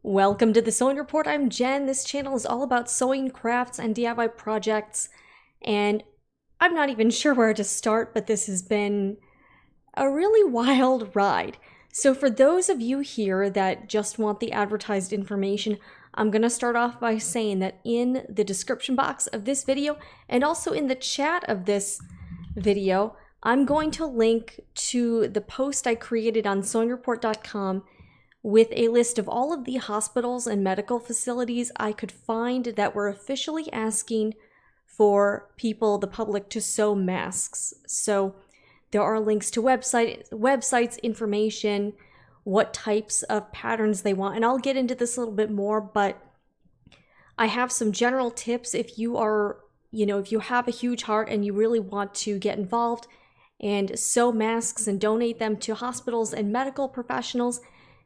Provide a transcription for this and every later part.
Welcome to the Sewing Report. I'm Jen. This channel is all about sewing, crafts, and DIY projects. And I'm not even sure where to start, but this has been a really wild ride. So for those of you here that just want the advertised information, I'm going to start off by saying that in the description box of this video and also in the chat of this video, I'm going to link to the post I created on sewingreport.com with a list of all of the hospitals and medical facilities I could find that were officially asking for people, the public, to sew masks. So there are links to websites, information, what types of patterns they want. And I'll get into this a little bit more, but I have some general tips if you are, if you have a huge heart and you really want to get involved and sew masks and donate them to hospitals and medical professionals.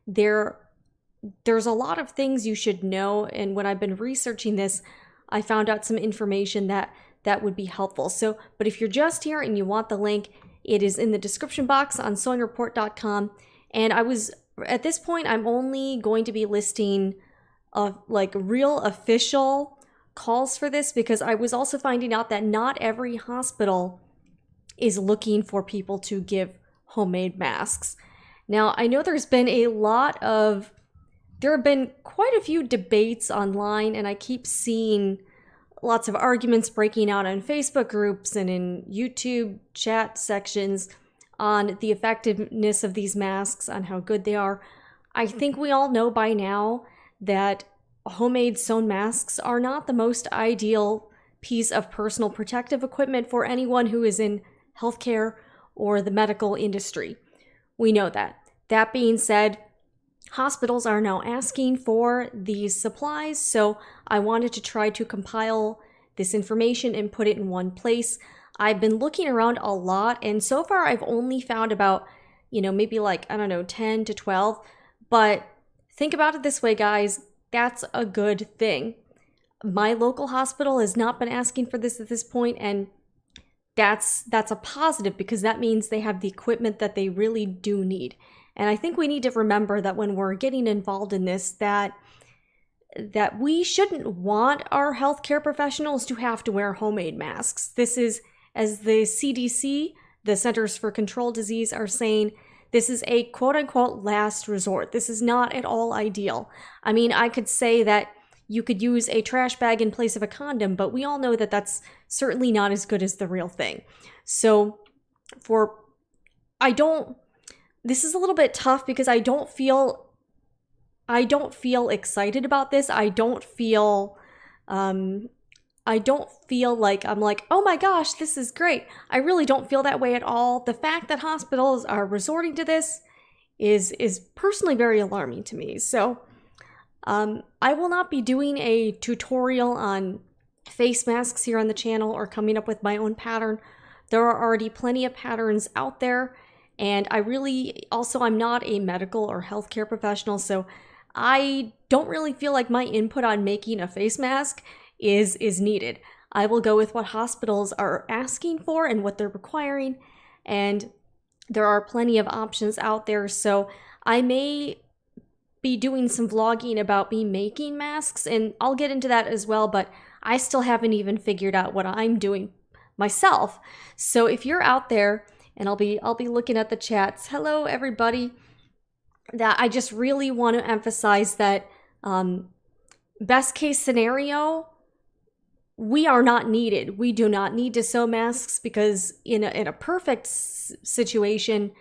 There's a lot of things you should know, and when I've been researching this, I found out some information that would be helpful. So, but if you're just here and you want the link, it is in the description box on sewingreport.com. And at this point, I'm only going to be listing real official calls for this, because I was also finding out that not every hospital is looking for people to give homemade masks. Now, I know there have been quite a few debates online, and I keep seeing lots of arguments breaking out on Facebook groups and in YouTube chat sections on the effectiveness of these masks, on how good they are. I think we all know by now that homemade sewn masks are not the most ideal piece of personal protective equipment for anyone who is in healthcare or the medical industry. We know that. That being said, hospitals are now asking for these supplies, so I wanted to try to compile this information and put it in one place. I've been looking around a lot, and so far I've only found about, maybe 10 to 12. But think about it this way, guys. That's a good thing. My local hospital has not been asking for this at this point, and that's a positive, because that means they have the equipment that they really do need. And I think we need to remember that when we're getting involved in this, that we shouldn't want our healthcare professionals to have to wear homemade masks. This is, as the CDC, the Centers for Controlled Disease, are saying, this is a quote-unquote last resort. This is not at all ideal. I mean, I could say that you could use a trash bag in place of a condom, but we all know that that's certainly not as good as the real thing. So this is a little bit tough, because I don't feel excited about this. I don't feel like I'm like, oh my gosh, this is great. I really don't feel that way at all. The fact that hospitals are resorting to this is personally very alarming to me. So I will not be doing a tutorial on face masks here on the channel or coming up with my own pattern. There are already plenty of patterns out there, and I'm not a medical or healthcare professional, so I don't really feel like my input on making a face mask is needed. I will go with what hospitals are asking for and what they're requiring, and there are plenty of options out there. So I may be doing some vlogging about me making masks, and I'll get into that as well, but I still haven't even figured out what I'm doing myself. So if you're out there, and I'll be looking at the chats. Hello, everybody. That I just really want to emphasize that best case scenario, we are not needed. We do not need to sew masks, because in a perfect situation,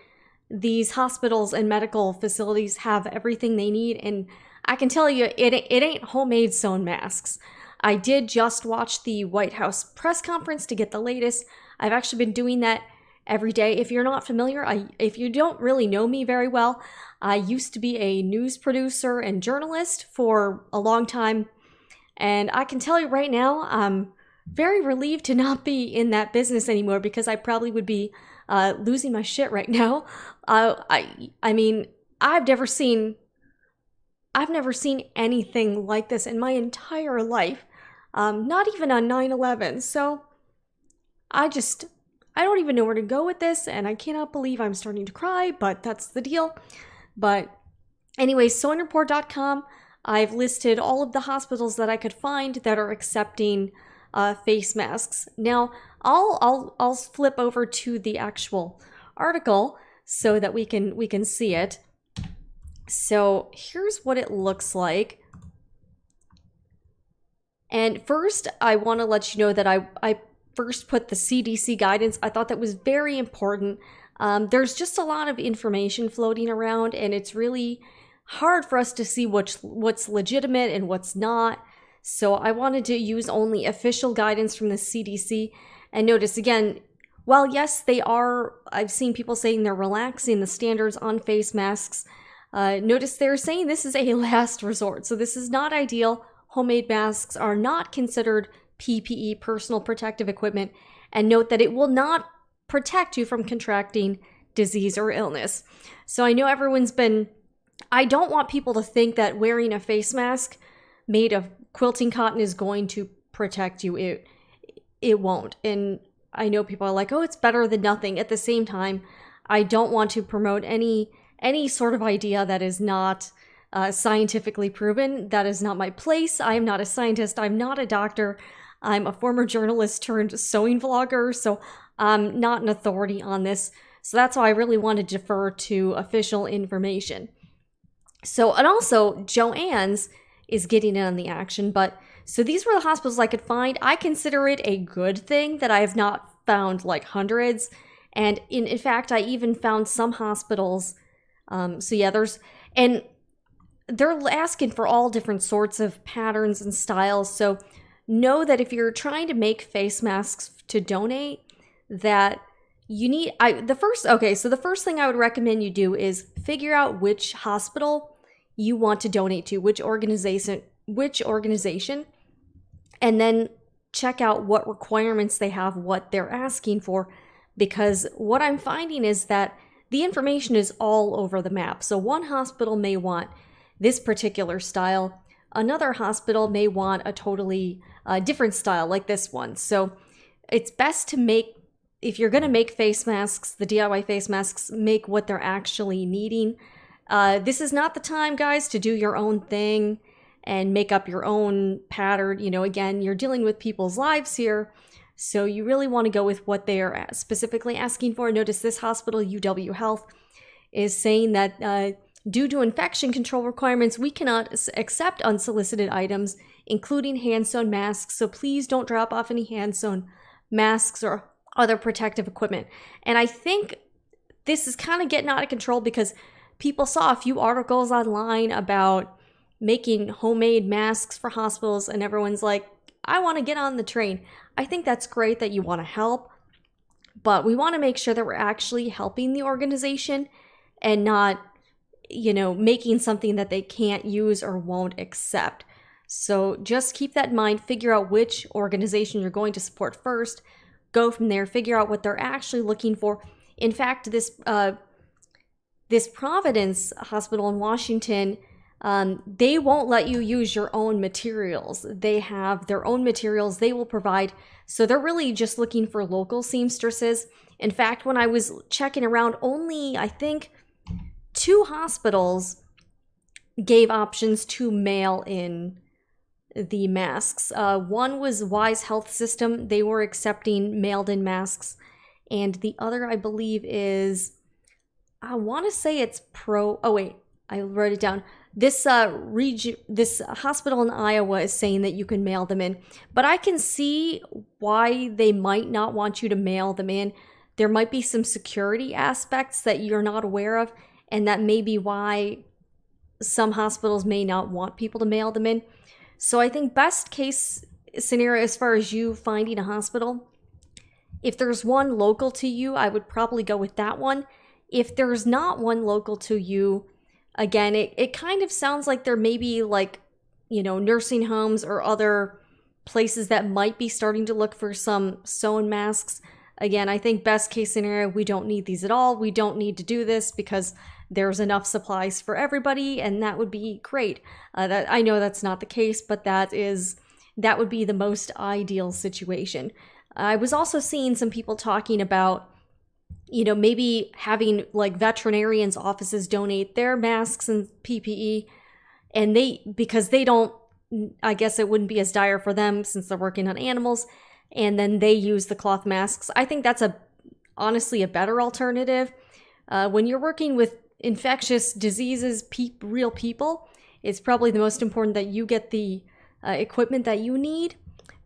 these hospitals and medical facilities have everything they need. And I can tell you, it ain't homemade sewn masks. I did just watch the White House press conference to get the latest. I've actually been doing that every day. If you're not familiar, if you don't really know me very well, I used to be a news producer and journalist for a long time. And I can tell you right now, I'm very relieved to not be in that business anymore, because I probably would be losing my shit right now. I mean, I've never seen anything like this in my entire life. Not even on 9/11. So I don't even know where to go with this, and I cannot believe I'm starting to cry, but that's the deal. But anyway, sewingreport.com. I've listed all of the hospitals that I could find that are accepting face masks. Now, I'll flip over to the actual article so that we can see it. So here's what it looks like. And first, I want to let you know that I first put the CDC guidance. I thought that was very important. There's just a lot of information floating around, and it's really hard for us to see what's legitimate and what's not. So I wanted to use only official guidance from the CDC. And notice again, while yes, I've seen people saying they're relaxing the standards on face masks. Notice they're saying this is a last resort. So this is not ideal. Homemade masks are not considered PPE, personal protective equipment. And note that it will not protect you from contracting disease or illness. So I know I don't want people to think that wearing a face mask made of quilting cotton is going to protect you. It won't. And I know people are like, oh, it's better than nothing. At the same time, I don't want to promote any sort of idea that is not scientifically proven. That is not my place. I am not a scientist. I'm not a doctor. I'm a former journalist turned sewing vlogger, so I'm not an authority on this. So that's why I really want to defer to official information. So, and also, Joann's is getting in on the action, but so these were the hospitals I could find. I consider it a good thing that I have not found like hundreds. And in fact, I even found some hospitals. So yeah, they're asking for all different sorts of patterns and styles. So know that if you're trying to make face masks to donate, that you need, the first thing I would recommend you do is figure out which hospital you want to donate to, which organization, and then check out what requirements they have, what they're asking for, because what I'm finding is that the information is all over the map. So one hospital may want this particular style, another hospital may want a totally different style like this one. So it's best to if you're going to make face masks, the DIY face masks, make what they're actually needing. This is not the time, guys, to do your own thing and make up your own pattern. You know, again, you're dealing with people's lives here, so you really want to go with what they are specifically asking for. Notice this hospital, UW Health, is saying that due to infection control requirements, we cannot accept unsolicited items, including hand-sewn masks, so please don't drop off any hand-sewn masks or other protective equipment. And I think this is kind of getting out of control because people saw a few articles online about making homemade masks for hospitals, and everyone's like, I want to get on the train. I think that's great that you want to help, but we want to make sure that we're actually helping the organization and not, making something that they can't use or won't accept. So just keep that in mind. Figure out which organization you're going to support first. Go from there. Figure out what they're actually looking for. In fact, this Providence Hospital in Washington, they won't let you use your own materials. They have their own materials they will provide. So they're really just looking for local seamstresses. In fact, when I was checking around, only, I think, 2 hospitals gave options to mail in the masks. One was Wise Health System. They were accepting mailed-in masks. And the other, I believe, is, I want to say it's I wrote it down. This hospital in Iowa is saying that you can mail them in, but I can see why they might not want you to mail them in. There might be some security aspects that you're not aware of, and that may be why some hospitals may not want people to mail them in. So I think best case scenario as far as you finding a hospital, if there's one local to you, I would probably go with that one. If there's not one local to you, again, it kind of sounds like there may be nursing homes or other places that might be starting to look for some sewn masks. Again, I think best case scenario, we don't need these at all. We don't need to do this because there's enough supplies for everybody, and that would be great. I know that's not the case, but that would be the most ideal situation. I was also seeing some people talking about maybe having like veterinarians' offices donate their masks and PPE. and because they don't, I guess it wouldn't be as dire for them since they're working on animals, and then they use the cloth masks. I think that's honestly a better alternative. When you're working with infectious diseases, real people, it's probably the most important that you get the equipment that you need.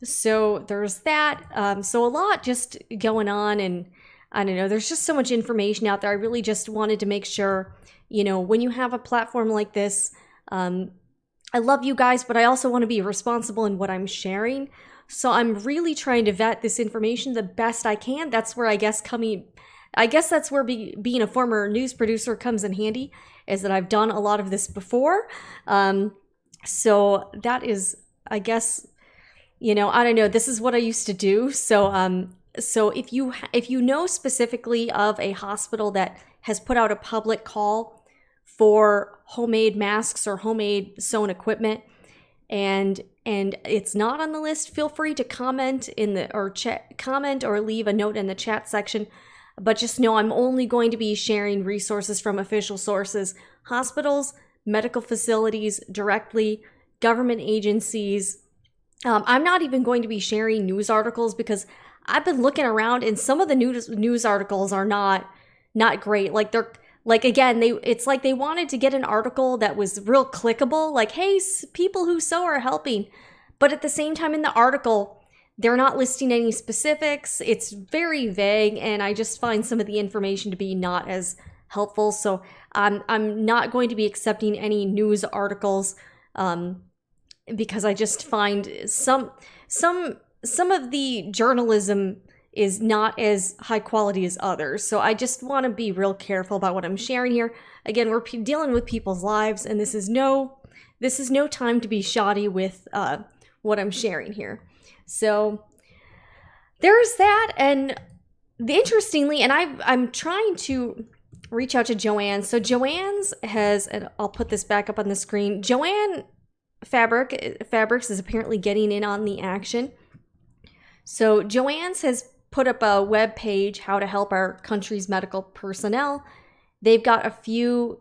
So there's that. So a lot just going on, and I don't know, there's just so much information out there. I really just wanted to make sure, when you have a platform like this, I love you guys, but I also want to be responsible in what I'm sharing. So I'm really trying to vet this information the best I can. That's where that's where being a former news producer comes in handy, is that I've done a lot of this before. So that is, I guess, I don't know, this is what I used to do. So if you know specifically of a hospital that has put out a public call for homemade masks or homemade sewn equipment, and it's not on the list, feel free to comment comment or leave a note in the chat section. But just know I'm only going to be sharing resources from official sources, hospitals, medical facilities directly, government agencies. I'm not even going to be sharing news articles, because I've been looking around and some of the news articles are not great. It's like they wanted to get an article that was real clickable, like, hey, people who sew are helping. But at the same time in the article, they're not listing any specifics. It's very vague, and I just find some of the information to be not as helpful. So I'm not going to be accepting any news articles, because I just find some of the journalism is not as high quality as others. So I just want to be real careful about what I'm sharing here. Again, we're dealing with people's lives, and this is no time to be shoddy with what I'm sharing here. So there's that. And interestingly, and I'm trying to reach out to Joanne. So Joanne's and I'll put this back up on the screen. Joanne Fabrics is apparently getting in on the action. So Joanne's has put up a web page, how to help our country's medical personnel. They've got a few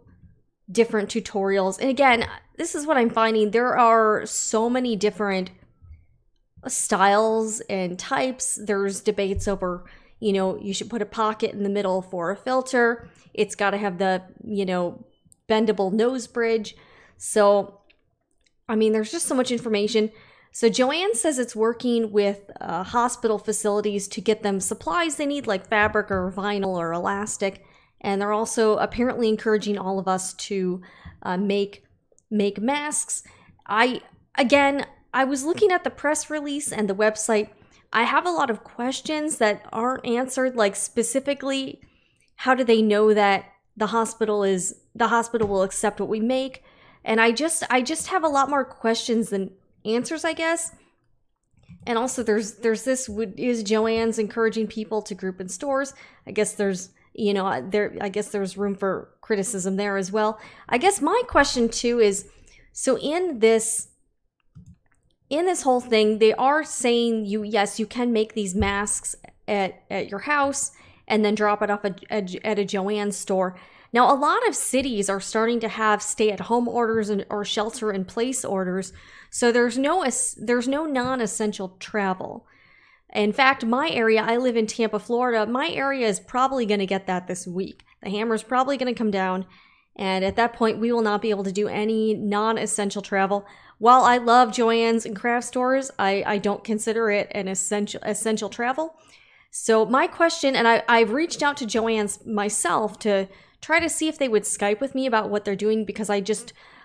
different tutorials. And again, this is what I'm finding. There are so many different styles and types. There's debates over, you should put a pocket in the middle for a filter. It's got to have the, bendable nose bridge. So, I mean, there's just so much information. So Joanne says it's working with hospital facilities to get them supplies they need, like fabric or vinyl or elastic. And they're also apparently encouraging all of us to make masks. I was looking at the press release and the website. I have a lot of questions that aren't answered, like specifically, how do they know that the hospital will accept what we make? And I just have a lot more questions than answers, I guess. And also there's this, is Joanne's encouraging people to group in stores? I guess there's room for criticism there as well. I guess my question too is, so in this whole thing, they are saying you can make these masks at your house and then drop it off at a Joanne store. Now, a lot of cities are starting to have stay-at-home orders or shelter-in-place orders, so there's no non-essential travel. In fact, my area, I live in Tampa, Florida, my area is probably going to get that this week. The hammer's probably going to come down, and at that point, we will not be able to do any non-essential travel. While I love Joann's and craft stores, I don't consider it an essential travel. So my question, and I've reached out to Joann's myself to try to see if they would Skype with me about what they're doing, because I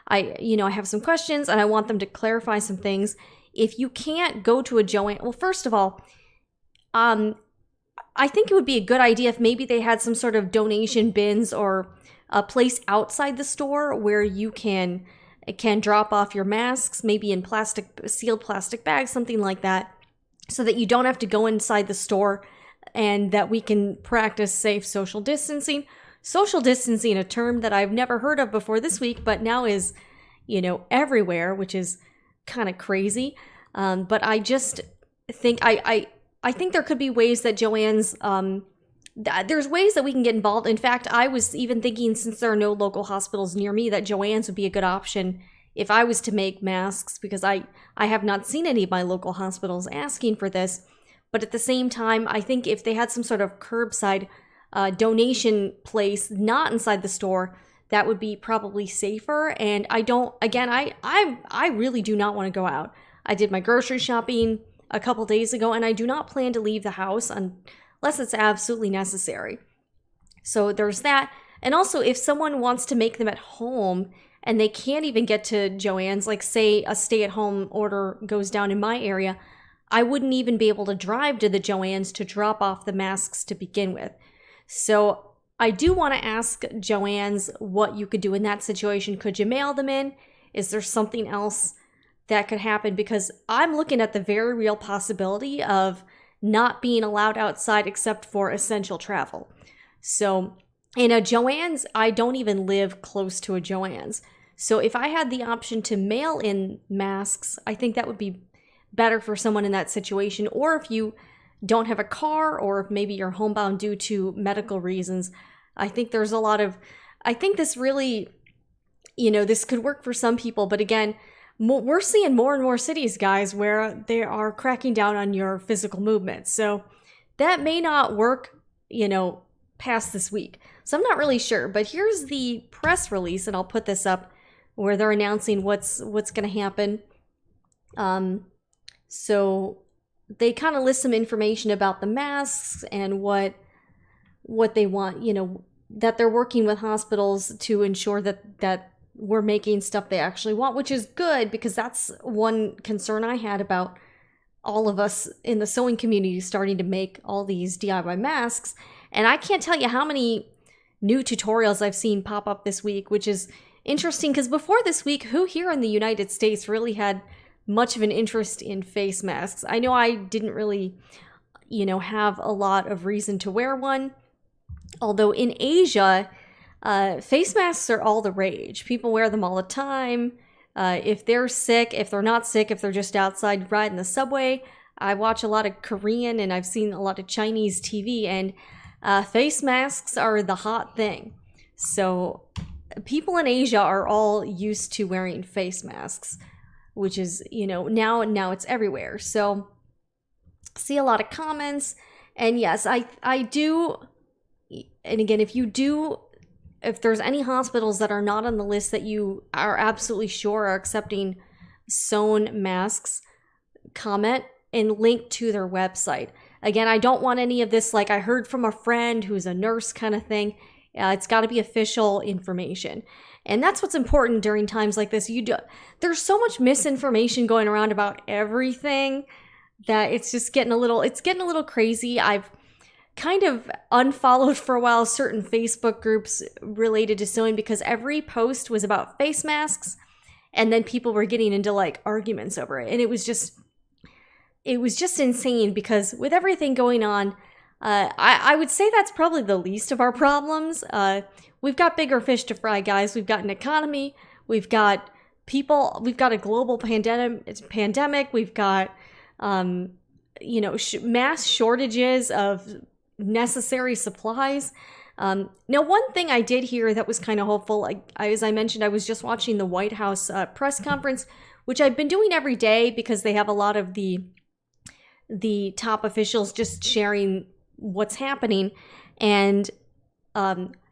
have some questions and I want them to clarify some things. If you can't go to a Joann, well, first of all, I think it would be a good idea if maybe they had some sort of donation bins or a place outside the store where you can drop off your masks, maybe in sealed plastic bags, something like that, so that you don't have to go inside the store, and that we can practice safe social distancing. Social distancing, a term that I've never heard of before this week, but now is, everywhere, which is kind of crazy. But I just think I think there could be ways that Joann's, there's ways that we can get involved. In fact, I was even thinking, since there are no local hospitals near me, that Joann's would be a good option if I was to make masks, because I have not seen any of my local hospitals asking for this, but at the same time, I think if they had some sort of curbside donation place not inside the store, that would be probably safer. And I really do not want to go out. I did my grocery shopping a couple days ago, and I do not plan to leave the house unless it's absolutely necessary. So there's that. And also, if someone wants to make them at home and they can't even get to Joann's, like say a stay-at-home order goes down in my area, I wouldn't even be able to drive to the Joann's to drop off the masks to begin with. So I do want to ask Joann's what you could do in that situation. Could you mail them in? Is there something else that could happen? Because I'm looking at the very real possibility of not being allowed outside except for essential travel. So in a Joann's, I don't even live close to a Joann's. So if I had the option to mail in masks, I think that would be better for someone in that situation. Or if you don't have a car, or if maybe you're homebound due to medical reasons, I think there's a lot of, I think this really, this could work for some people. But again, we're seeing more and more cities, guys, where they are cracking down on your physical movement. So that may not work, past this week. So I'm not really sure, but here's the press release, and I'll put this up where they're announcing what's going to happen. So they kind of list some information about the masks and what they want, that they're working with hospitals to ensure that we're making stuff they actually want, which is good, because that's one concern I had about all of us in the sewing community starting to make all these DIY masks. And I can't tell you how many new tutorials I've seen pop up this week, which is interesting, because before this week, who here in the United States really had much of an interest in face masks? I know I didn't really, have a lot of reason to wear one. Although in Asia, face masks are all the rage. People wear them all the time. If they're sick, if they're not sick, if they're just outside riding the subway. I watch a lot of Korean and I've seen a lot of Chinese TV, and face masks are the hot thing. So people in Asia are all used to wearing face masks, which is, now it's everywhere. So see a lot of comments. And yes, I do. And again, if there's any hospitals that are not on the list that you are absolutely sure are accepting sewn masks, comment and link to their website. Again, I don't want any of this, like I heard from a friend who's a nurse kind of thing. It's got to be official information. And that's what's important during times like this. There's so much misinformation going around about everything that it's just getting a little crazy. I've kind of unfollowed for a while certain Facebook groups related to sewing, because every post was about face masks, and then people were getting into like arguments over it. And it was just insane, because with everything going on, I would say that's probably the least of our problems. We've got bigger fish to fry, guys. We've got an economy. We've got people. We've got a global pandemic. We've got, mass shortages of necessary supplies. Now, one thing I did hear that was kind of hopeful, as I mentioned, I was just watching the White House press conference, which I've been doing every day because they have a lot of the top officials just sharing what's happening. And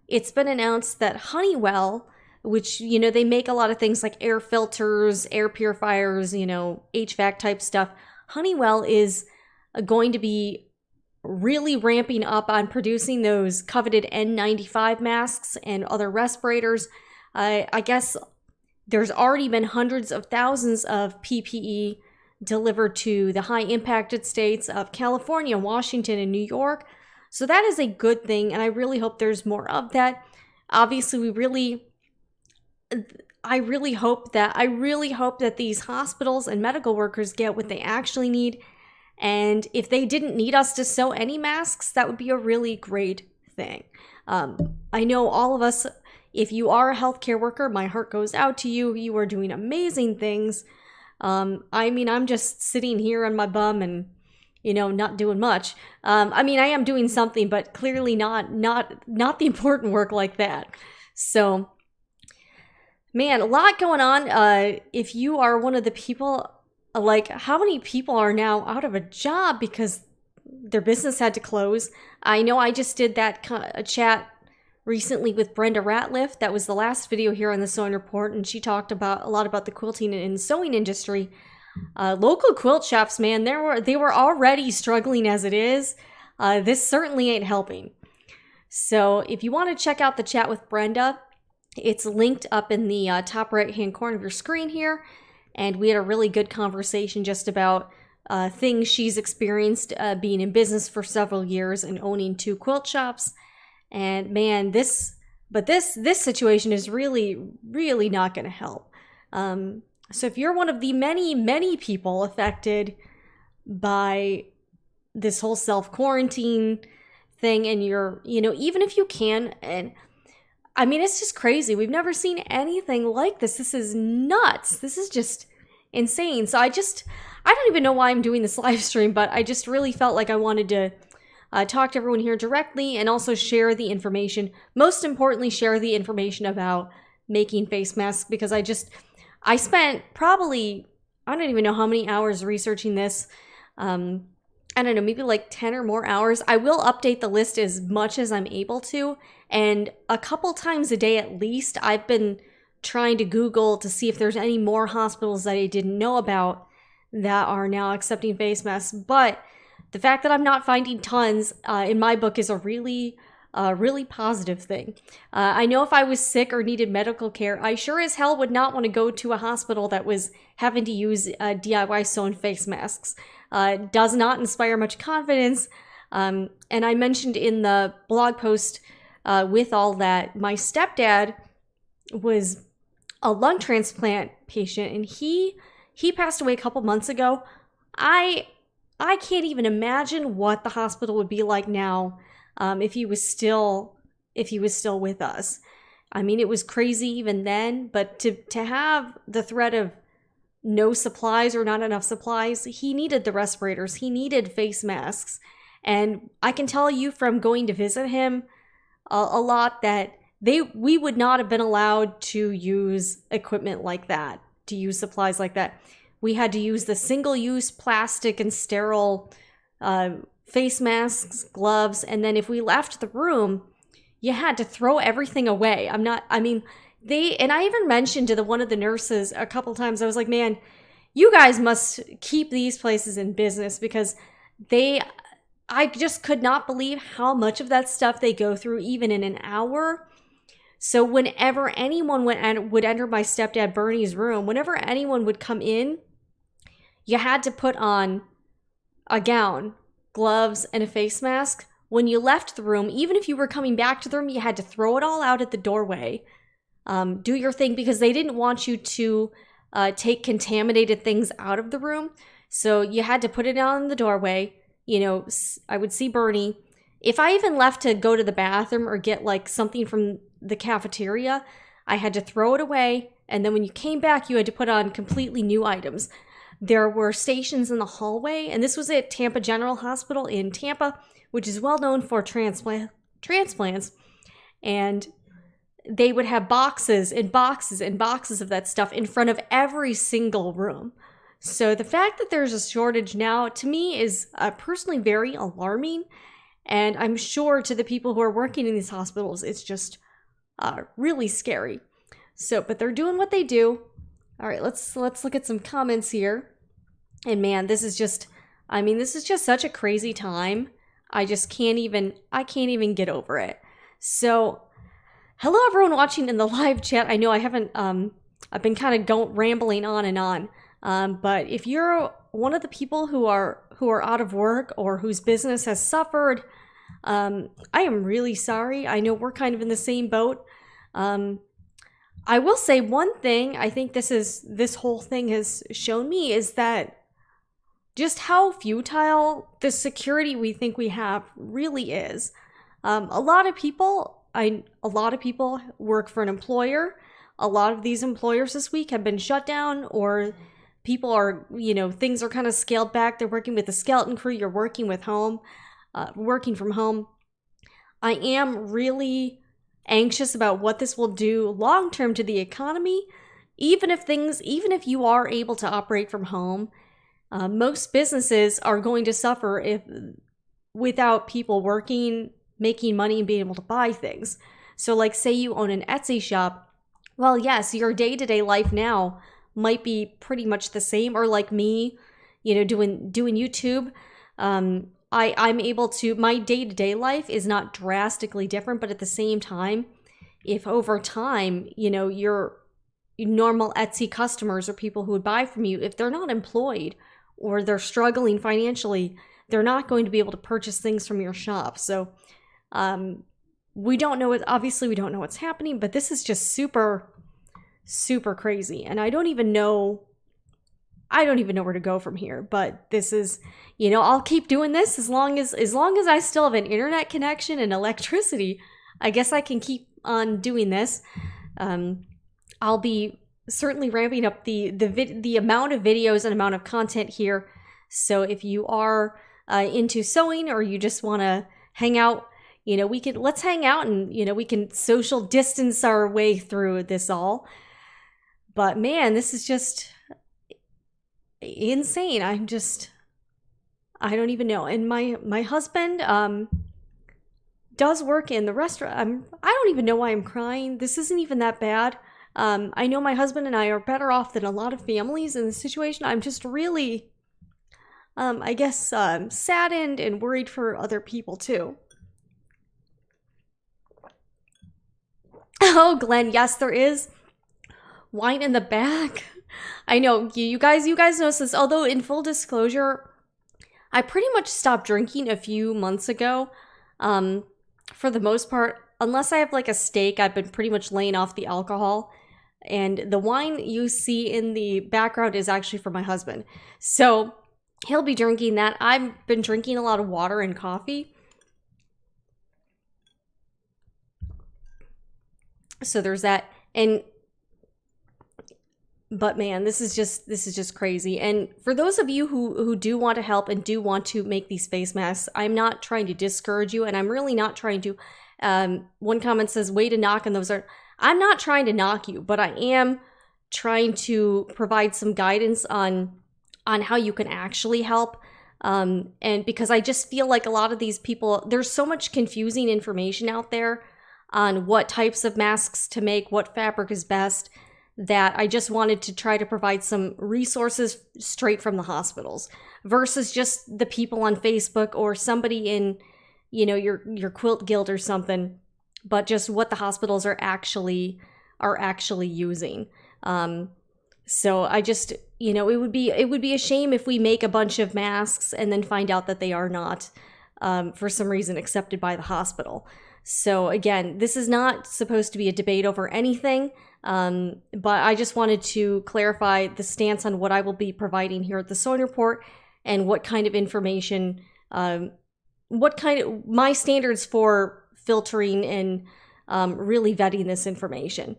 it's been announced that Honeywell, which, they make a lot of things like air filters, air purifiers, HVAC type stuff. Honeywell is going to be really ramping up on producing those coveted N95 masks and other respirators. I guess there's already been hundreds of thousands of PPE delivered to the high impacted states of California, Washington, and New York. So that is a good thing, and I really hope there's more of that. Obviously, I really hope that these hospitals and medical workers get what they actually need. And if they didn't need us to sew any masks, that would be a really great thing. I know all of us, if you are a healthcare worker, my heart goes out to you. You are doing amazing things. I'm just sitting here on my bum and, not doing much. I am doing something, but clearly not the important work like that. So Man, a lot going on. If you are one of the people, like, how many people are now out of a job because their business had to close? I know I just did that chat recently with Brenda Ratliff. That was the last video here on the Sewing Report, and she talked about a lot about the quilting and sewing industry. Local quilt shops, man, they were already struggling as it is. This certainly ain't helping. So if you want to check out the chat with Brenda, it's linked up in the top right-hand corner of your screen here, and we had a really good conversation just about things she's experienced being in business for several years and owning 2 quilt shops. And man, this situation is really, really not going to help. So if you're one of the many, many people affected by this whole self-quarantine thing, and you're, even if you can, and I mean, it's just crazy. We've never seen anything like this. This is nuts. This is just insane. So I don't even know why I'm doing this live stream, but I just really felt like I wanted to talk to everyone here directly and also share the information. Most importantly, share the information about making face masks, because I spent probably, I don't even know how many hours researching this. I don't know, maybe like 10 or more hours. I will update the list as much as I'm able to. And a couple times a day at least, I've been trying to Google to see if there's any more hospitals that I didn't know about that are now accepting face masks. But the fact that I'm not finding tons in my book is a really positive thing. I know if I was sick or needed medical care, I sure as hell would not want to go to a hospital that was having to use DIY sewn face masks. Does not inspire much confidence. And I mentioned in the blog post with all that, my stepdad was a lung transplant patient, and he passed away a couple months ago. I can't even imagine what the hospital would be like now if he was still with us. I mean, it was crazy even then, but to have the threat of no supplies or not enough supplies, he needed the respirators, he needed face masks. And I can tell you from going to visit him a lot that we would not have been allowed to use equipment like that, to use supplies like that. We had to use the single-use plastic and sterile face masks, gloves, and then if we left the room, you had to throw everything away. And I even mentioned to one of the nurses a couple times, I was like, man, you guys must keep these places in business, because I just could not believe how much of that stuff they go through even in an hour. So whenever anyone would enter my stepdad Bernie's room, whenever anyone would come in, you had to put on a gown, gloves, and a face mask. When you left the room, even if you were coming back to the room, you had to throw it all out at the doorway. Do your thing, because they didn't want you to take contaminated things out of the room. So you had to put it on the doorway. I would see Bernie. If I even left to go to the bathroom or get like something from the cafeteria, I had to throw it away. And then when you came back, you had to put on completely new items. There were stations in the hallway, and this was at Tampa General Hospital in Tampa, which is well known for transplants. And they would have boxes and boxes and boxes of that stuff in front of every single room. So the fact that there's a shortage now, to me, is personally very alarming. And I'm sure to the people who are working in these hospitals, it's just really scary. So, but they're doing what they do. All right, let's look at some comments here. And man, this is just such a crazy time. I can't even get over it. So, hello everyone watching in the live chat. I know I haven't, I've been kind of rambling on and on. But if you're one of the people who are out of work or whose business has suffered, I am really sorry. I know we're kind of in the same boat. I will say one thing I think this whole thing has shown me is that just how futile the security we think we have really is. A lot of people work for an employer. A lot of these employers this week have been shut down, or people are, things are kind of scaled back. They're working with a skeleton crew. You're working from home. I am really anxious about what this will do long term to the economy. Even if you are able to operate from home, most businesses are going to suffer without people working, making money, and being able to buy things. So like, say you own an Etsy shop. Well, yes, your day-to-day life now might be pretty much the same, or like me, doing YouTube. I'm able to, my day-to-day life is not drastically different, but at the same time, if over time, your normal Etsy customers or people who would buy from you, if they're not employed or they're struggling financially, they're not going to be able to purchase things from your shop. So we don't know obviously we don't know what's happening, but this is just super, super crazy. And I don't even know where to go from here, but this is, I'll keep doing this as long as I still have an internet connection and electricity. I guess I can keep on doing this. I'll be certainly ramping up the amount of videos and amount of content here. So if you are into sewing, or you just want to hang out, let's hang out, and we can social distance our way through this all. But man, this is just insane. I don't even know. And my husband does work in the restaurant. I don't even know why I'm crying. This isn't even that bad. I know my husband and I are better off than a lot of families in this situation. I'm just really, I guess, saddened and worried for other people too. Oh, Glenn, yes, there is wine in the back. I know you guys notice this. Although in full disclosure, I pretty much stopped drinking a few months ago. For the most part, unless I have like a steak, I've been pretty much laying off the alcohol. And the wine you see in the background is actually for my husband. So he'll be drinking that. I've been drinking a lot of water and coffee. So there's that. But man, this is just crazy. And for those of you who do want to help and do want to make these face masks, I'm not trying to discourage you, and I'm really not trying to. One comment says, way to knock, and those are. I'm not trying to knock you, but I am trying to provide some guidance on how you can actually help. And because I just feel like a lot of these people, there's so much confusing information out there on what types of masks to make, what fabric is best, that I just wanted to try to provide some resources straight from the hospitals versus just the people on Facebook or somebody in, your quilt guild or something, but just what the hospitals are actually using. So I just, it would be a shame if we make a bunch of masks and then find out that they are not, for some reason, accepted by the hospital. So again, this is not supposed to be a debate over anything, but I just wanted to clarify the stance on what I will be providing here at the Sewing Report and what kind of information, my standards for filtering and really vetting this information.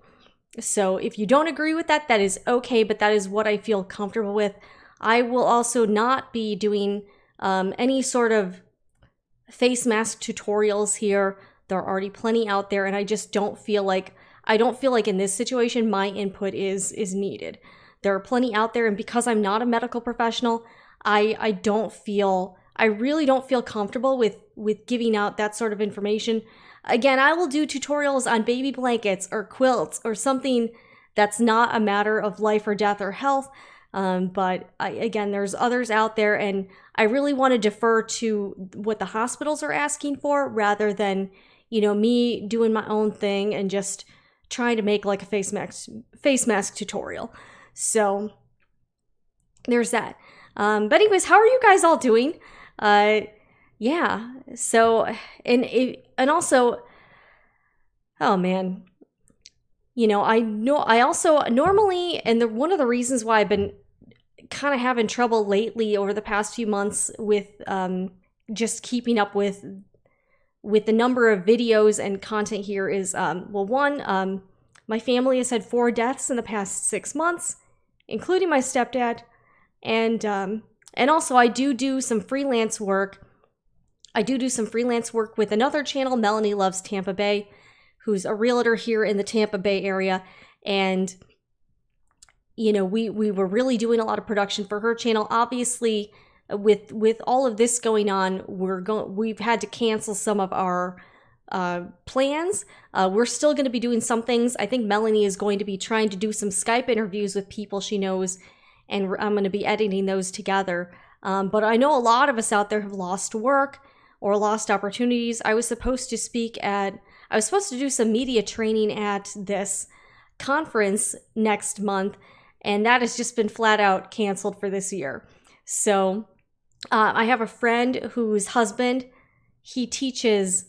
So if you don't agree with that, that is okay, but that is what I feel comfortable with. I will also not be doing any sort of face mask tutorials here. There are already plenty out there, and I just don't feel like in this situation my input is needed. There are plenty out there, and because I'm not a medical professional, I really don't feel comfortable with giving out that sort of information. Again, I will do tutorials on baby blankets or quilts or something that's not a matter of life or death or health. But again, there's others out there, and I really want to defer to what the hospitals are asking for rather than, me doing my own thing and just trying to make like a face mask tutorial. So there's that. But anyways, how are you guys all doing? Yeah. So, and also, oh man, I also normally, and one of the reasons why I've been kind of having trouble lately over the past few months with just keeping up with the number of videos and content here is, my family has had 4 deaths in the past 6 months, including my stepdad. And also I do some freelance work. I do some freelance work with another channel, Melanie Loves Tampa Bay, who's a realtor here in the Tampa Bay area. And, you know, we were really doing a lot of production for her channel. Obviously, with all of this going on, we've had to cancel some of our plans. We're still going to be doing some things. I think Melanie is going to be trying to do some Skype interviews with people she knows, and I'm going to be editing those together. But I know a lot of us out there have lost work or lost opportunities. I was supposed to do some media training at this conference next month, and that has just been flat out canceled for this year. So I have a friend whose husband, he teaches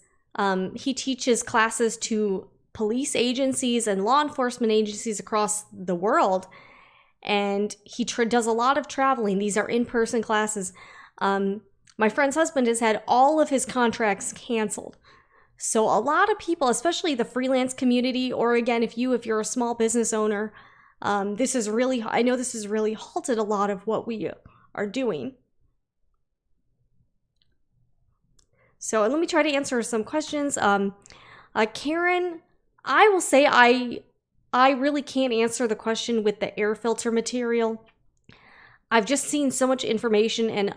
classes to police agencies and law enforcement agencies across the world. And he does a lot of traveling. These are in-person classes. My friend's husband has had all of his contracts canceled. So a lot of people, especially the freelance community, or again, if you're a small business owner, I know this has really halted a lot of what we are doing. So let me try to answer some questions. Karen, I will say I really can't answer the question with the air filter material. I've just seen so much information, and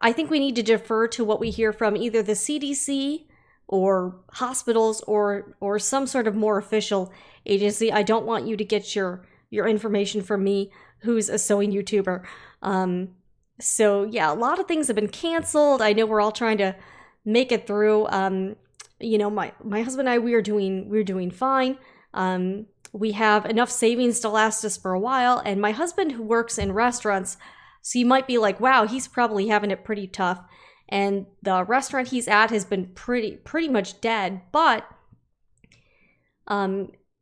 I think we need to defer to what we hear from either the CDC or hospitals or some sort of more official agency. I don't want you to get your information from me, who's a sewing YouTuber. So yeah, a lot of things have been canceled. I know we're all trying to make it through. You know, my husband and I, we're doing fine. We have enough savings to last us for a while. And my husband, who works in restaurants, so you might be like, wow, he's probably having it pretty tough. And the restaurant he's at has been pretty much dead. But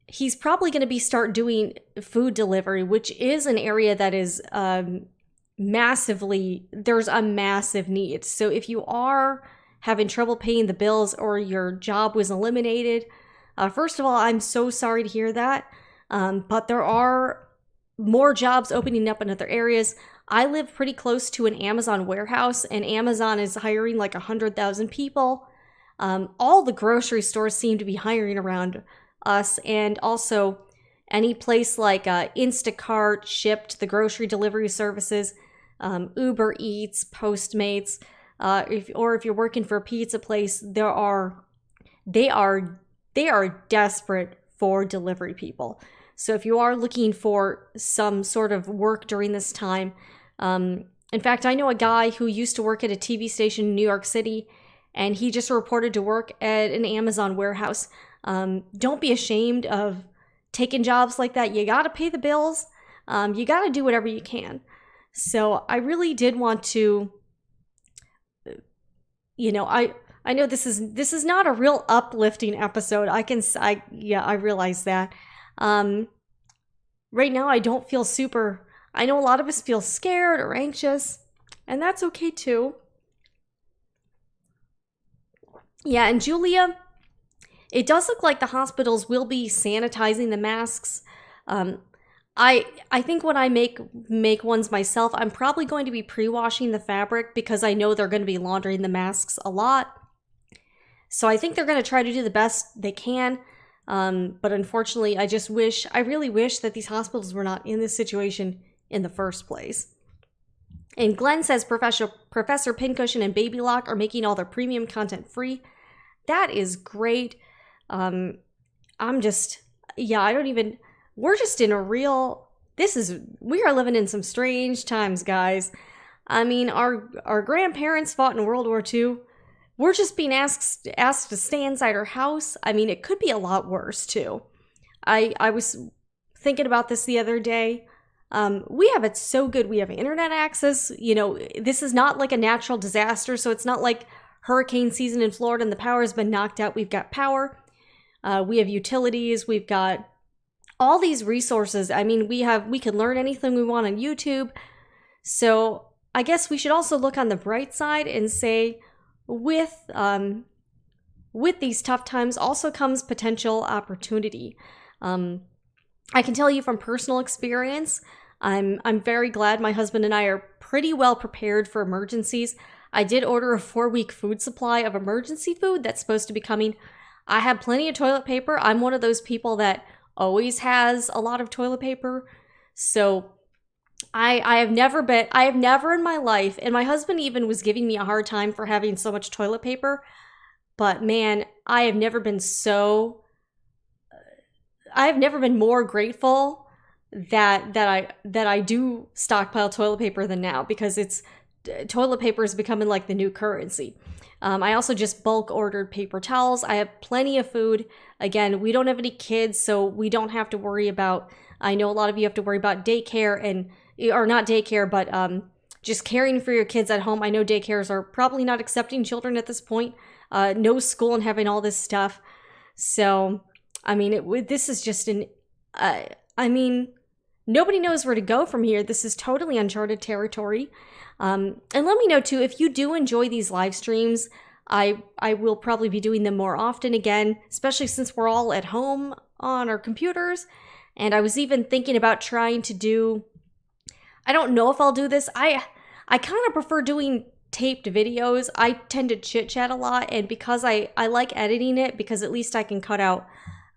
he's probably going to start doing food delivery, which is an area that is there's a massive need. So if you are having trouble paying the bills or your job was eliminated, first of all, I'm so sorry to hear that. But there are more jobs opening up in other areas. I live pretty close to an Amazon warehouse, and Amazon is hiring like 100,000 people. All the grocery stores seem to be hiring around us, and also any place like Instacart, Shipt, the grocery delivery services, Uber Eats, Postmates. If you're working for a pizza place, they are desperate for delivery people. So if you are looking for some sort of work during this time, in fact, I know a guy who used to work at a TV station in New York City, and he just reported to work at an Amazon warehouse. Don't be ashamed of taking jobs like that. You got to pay the bills. You got to do whatever you can. So I really did want to, you know, I know this is not a real uplifting episode. I realize that. Right now I don't feel I know a lot of us feel scared or anxious, and that's okay too. Yeah, and Julia, it does look like the hospitals will be sanitizing the masks. I think when I make ones myself, I'm probably going to be pre-washing the fabric because I know they're going to be laundering the masks a lot. So I think they're going to try to do the best they can. But unfortunately, I really wish that these hospitals were not in this situation in the first place. And Glenn says Professor Pincushion and Baby Lock are making all their premium content free. That is great. We're just in we are living in some strange times, guys. I mean, our grandparents fought in World War II. We're just being asked to stay inside our house. I mean, it could be a lot worse too. I was thinking about this the other day. We have it so good. We have internet access. You know, this is not like a natural disaster, so it's not like hurricane season in Florida and the power has been knocked out. We've got power. We have utilities. We've got all these resources. I mean, we can learn anything we want on YouTube. So I guess we should also look on the bright side and say, with these tough times also comes potential opportunity. I can tell you from personal experience, I'm very glad my husband and I are pretty well prepared for emergencies. I did order a 4-week food supply of emergency food that's supposed to be coming. I have plenty of toilet paper. I'm one of those people that always has a lot of toilet paper. So I have never in my life, and my husband even was giving me a hard time for having so much toilet paper. But man, I have never been more grateful that I do stockpile toilet paper than now, because toilet paper is becoming like the new currency. I also just bulk ordered paper towels. I have plenty of food. Again, we don't have any kids, so we don't have to worry about, I know a lot of you have to worry about daycare or not daycare, but just caring for your kids at home. I know daycares are probably not accepting children at this point. No school and having all this stuff. So, I mean, this is just nobody knows where to go from here. This is totally uncharted territory. And let me know too, if you do enjoy these live streams. I will probably be doing them more often again, especially since we're all at home on our computers. And I was even thinking about trying to do, I don't know if I'll do this. I kind of prefer doing taped videos. I tend to chit chat a lot, and because I like editing it, because at least I can cut out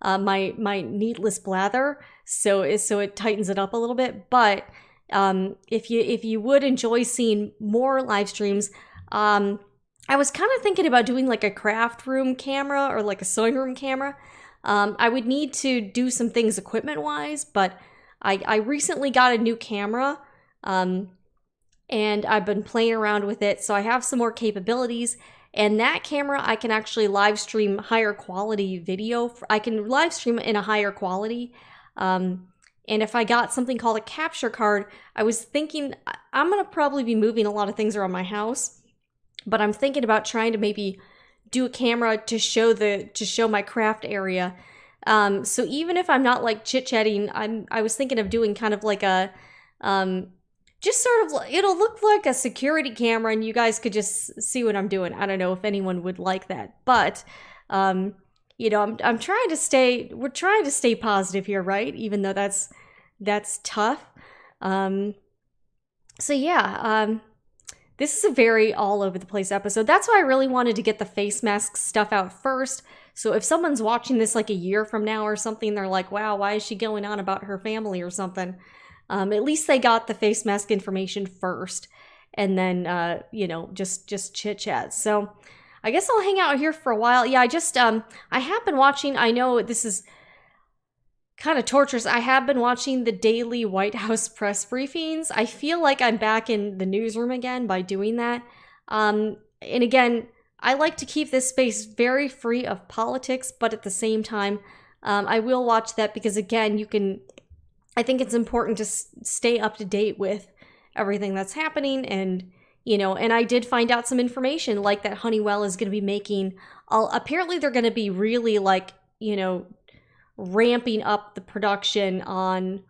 my needless blather, so it tightens it up a little bit. But if you would enjoy seeing more live streams, I was kind of thinking about doing like a craft room camera or like a sewing room camera. I would need to do some things equipment wise, but I recently got a new camera, and I've been playing around with it, so I have some more capabilities. And that camera, I can actually live stream higher quality video. I can live stream in a higher quality. And if I got something called a capture card, I was thinking I'm going to probably be moving a lot of things around my house, but I'm thinking about trying to maybe do a camera to show my craft area. So even if I'm not like chit-chatting, I was thinking of doing kind of like a just sort of, it'll look like a security camera and you guys could just see what I'm doing. I don't know if anyone would like that, but you know, we're trying to stay positive here, right? Even though that's tough. So yeah, this is a very all over the place episode. That's why I really wanted to get the face mask stuff out first. So if someone's watching this like a year from now or something, they're like, wow, why is she going on about her family or something? At least they got the face mask information first, and then, you know, just chit chat. So I guess I'll hang out here for a while. Yeah, I have been watching, I know this is kind of torturous. I have been watching the daily White House press briefings. I feel like I'm back in the newsroom again by doing that. And again, I like to keep this space very free of politics, but at the same time, I will watch that because again, I think it's important to stay up to date with everything that's happening. And, you know, and I did find out some information like that Honeywell is going to be making, apparently they're going to be really like, you know, ramping up the production on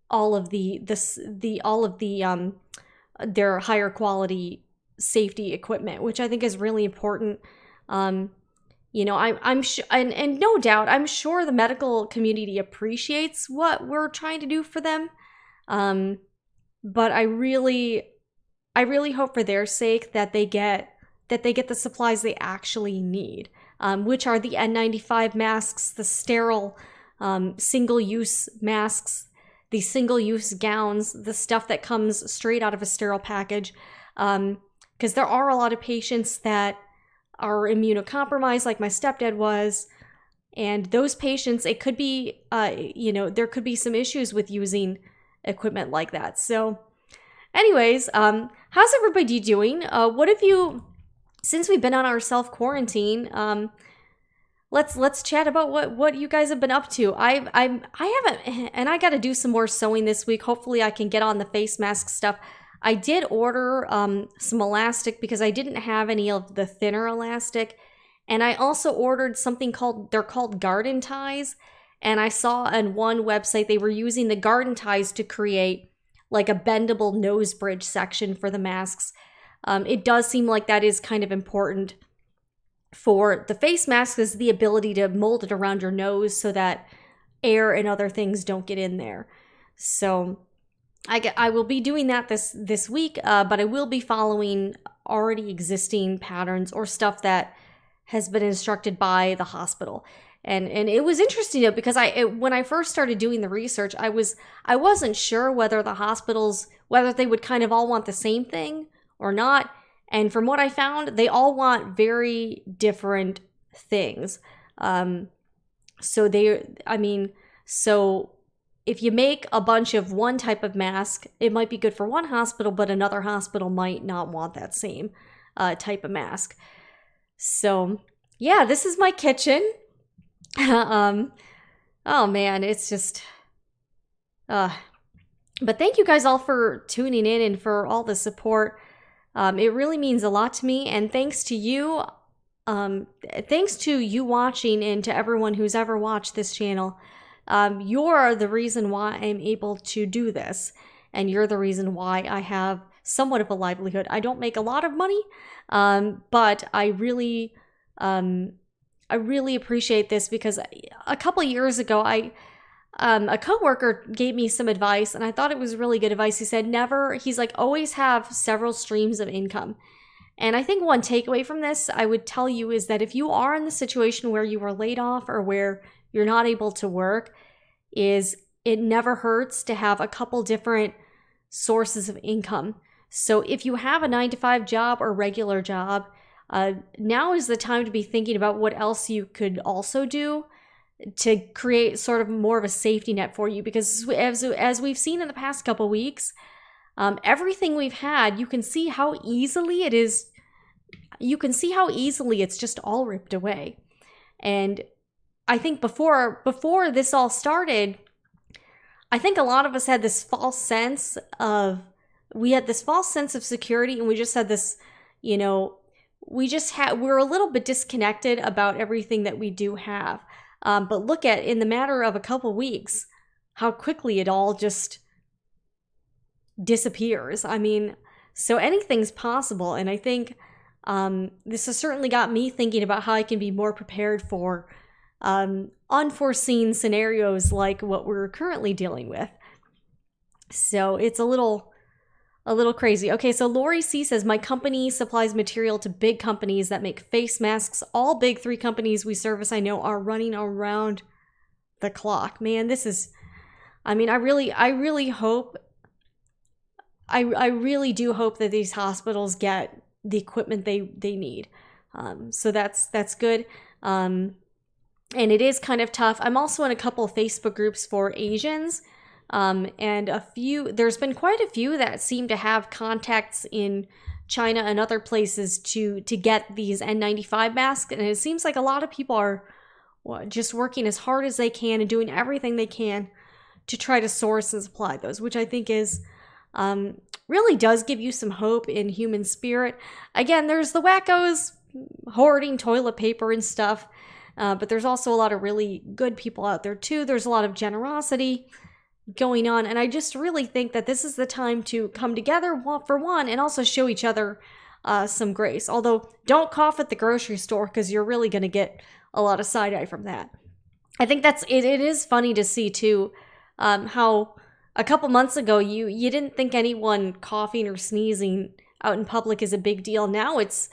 all of their higher quality safety equipment, which I think is really important. You know, I'm sure, and no doubt, I'm sure the medical community appreciates what we're trying to do for them. But I really hope for their sake that they get the supplies they actually need, which are the N95 masks, the sterile single-use masks, the single-use gowns, the stuff that comes straight out of a sterile package. Because there are a lot of patients that are immunocompromised, like my stepdad was, and those patients, it could be, you know, there could be some issues with using equipment like that. So anyways, how's everybody doing? What have you, since we've been on our self-quarantine, let's chat about what you guys have been up to. I haven't, and I got to do some more sewing this week. Hopefully I can get on the face mask stuff. I did order some elastic because I didn't have any of the thinner elastic. And I also ordered something they're called garden ties. And I saw on one website they were using the garden ties to create like a bendable nose bridge section for the masks. It does seem like that is kind of important for the face mask, is the ability to mold it around your nose so that air and other things don't get in there. So I will be doing that this week, but I will be following already existing patterns or stuff that has been instructed by the hospital. And it was interesting though, because when I first started doing the research, I wasn't sure whether the hospitals, whether they would kind of all want the same thing or not. And from what I found, they all want very different things. So if you make a bunch of one type of mask, it might be good for one hospital, but another hospital might not want that same type of mask. So yeah, this is my kitchen. Oh man, it's just, but thank you guys all for tuning in and for all the support. It really means a lot to me, and thanks to you watching, and to everyone who's ever watched this channel. You're the reason why I'm able to do this, and you're the reason why I have somewhat of a livelihood. I don't make a lot of money, but I really appreciate this, because a couple years ago, a coworker gave me some advice, and I thought it was really good advice. He said, he's like, always have several streams of income. And I think one takeaway from this I would tell you is that if you are in the situation where you were laid off or where you're not able to work, is it never hurts to have a couple different sources of income. So if you have a 9-to-5 job or regular job, now is the time to be thinking about what else you could also do to create sort of more of a safety net for you. Because as we've seen in the past couple weeks, everything we've had, you can see how easily it is. You can see how easily it's just all ripped away. And I think before this all started, I think a lot of us had this false sense of security, and we just had this, we're a little bit disconnected about everything that we do have. But look at, in the matter of a couple weeks, how quickly it all just disappears. I mean, so anything's possible. And I think this has certainly got me thinking about how I can be more prepared for unforeseen scenarios like what we're currently dealing with. So it's a little crazy. Okay, so Lori C says, my company supplies material to big companies that make face masks. All big 3 companies we service, I know, are running around the clock. Man, this is, I mean, I really hope, I really do hope that these hospitals get the equipment they need. So that's good. And it is kind of tough. I'm also in a couple of Facebook groups for Asians. And there's been quite a few that seem to have contacts in China and other places to get these N95 masks. And it seems like a lot of people are just working as hard as they can and doing everything they can to try to source and supply those, which I think is really does give you some hope in human spirit. Again, there's the wackos hoarding toilet paper and stuff, but there's also a lot of really good people out there too. There's a lot of generosity going on, and I just really think that this is the time to come together for one, and also show each other some grace. Although, don't cough at the grocery store, because you're really going to get a lot of side-eye from that. I think it is funny to see too how a couple months ago you didn't think anyone coughing or sneezing out in public is a big deal. Now it's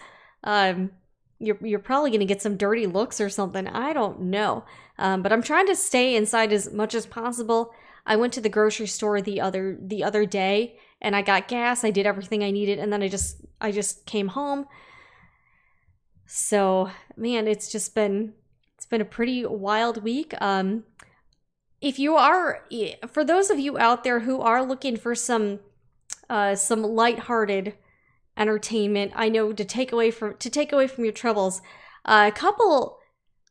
you're probably going to get some dirty looks or something. I don't know, but I'm trying to stay inside as much as possible. I went to the grocery store the other day, and I got gas. I did everything I needed, and then I just came home. So, man, it's been a pretty wild week. For those of you out there who are looking for some lighthearted entertainment, I know to take away from your troubles, I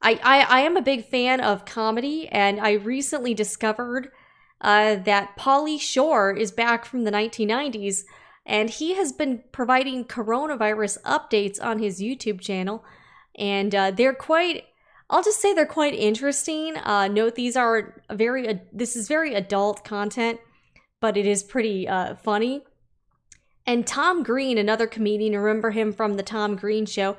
am a big fan of comedy, and I recently discovered that Pauly Shore is back from the 1990s, and he has been providing coronavirus updates on his YouTube channel, and they're quite interesting. Note this is very adult content, but it is pretty funny. And Tom Green, another comedian, remember him from the Tom Green Show.